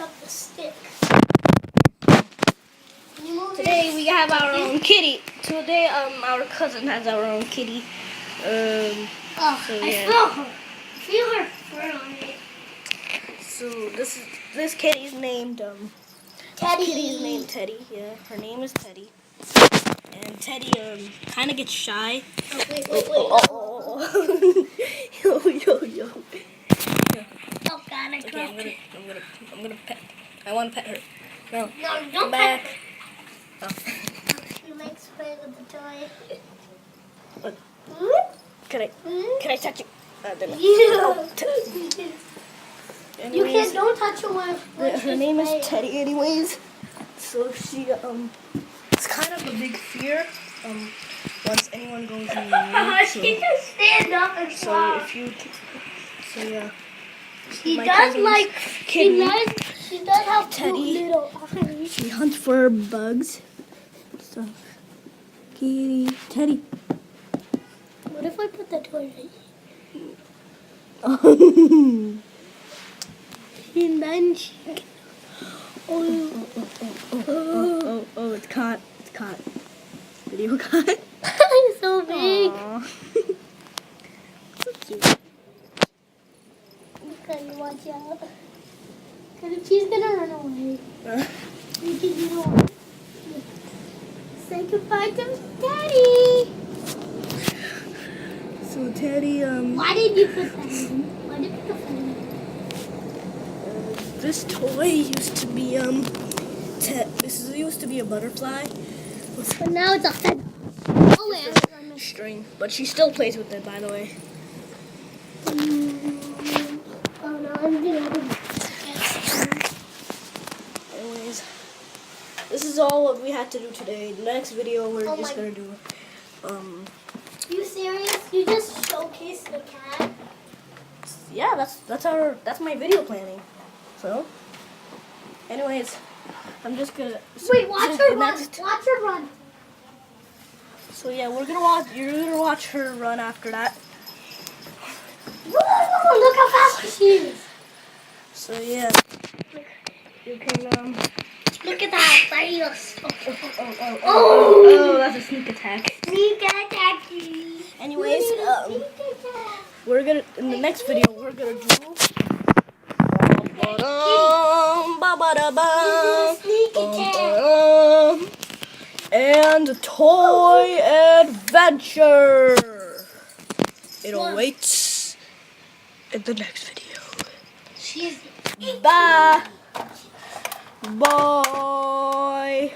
up the stick. Today we have our own kitty. Today our cousin has our own kitty. I feel her fur on it. So this kitty's named Teddy. Kitty's named Teddy. Yeah, her name is Teddy. And Teddy kind of gets shy. Oh, wait. Yo. Oh God, I Okay, can't. I'm gonna pet. I want to pet her. No, No, don't back. pet her. Oh. She likes playing with the toy. Look. Hmm? Can I touch you? Yeah. Anyways, You can't. Don't touch her when her name is playing. Teddy. Anyways, so she it's kind of a big fear. Once anyone goes in the room. She can stand up and So walk. if you, so yeah. She My does cousin's like. kitty, She does have Teddy. cute little eyes. She hunts for bugs. So, kitty, Teddy. What if I put the toy right here? And then she can... Oh, it's caught. It's caught. Video caught. It's so big. Aww. So cute. Okay, watch out. Because if she's going to run away, you can do it. Say goodbye to Daddy. So Teddy, Why did you put that in? Why did you put that in? this toy used to be used to be a butterfly But now it's a feather. Oh, wait. string, but she still plays with it, by the way. Oh, no. I'm going to... Anyways, this is all what we had to do today. The next video we're Oh just my- gonna do You serious? You just showcased the cat? yeah, that's my video planning. So anyways, I'm just gonna Wait, watch her run. next. Watch her run. So yeah, you're gonna watch her run after that. Look how fast she is. So yeah, you can Look at that face. oh, that's a sneak attack. Sneak attack. Anyways, Sneak attack. we're gonna in the next video we're gonna do Sneak attack. and toy adventure. It awaits in the next video. She's Bye. Bye.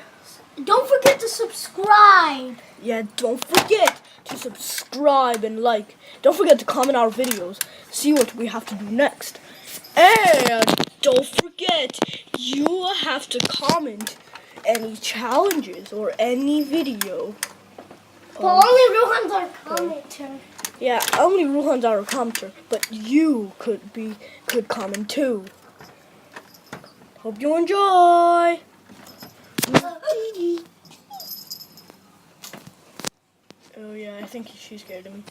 Don't forget to subscribe. Yeah, don't forget to subscribe and like. Don't forget to comment our videos. See what we have to do next. And don't forget, you have to comment any challenges or any video. But only Rohan's our commenter. Yeah, only Ruhan's our commenter, but you could comment too. Hope you enjoy. Oh yeah, I think she scared him.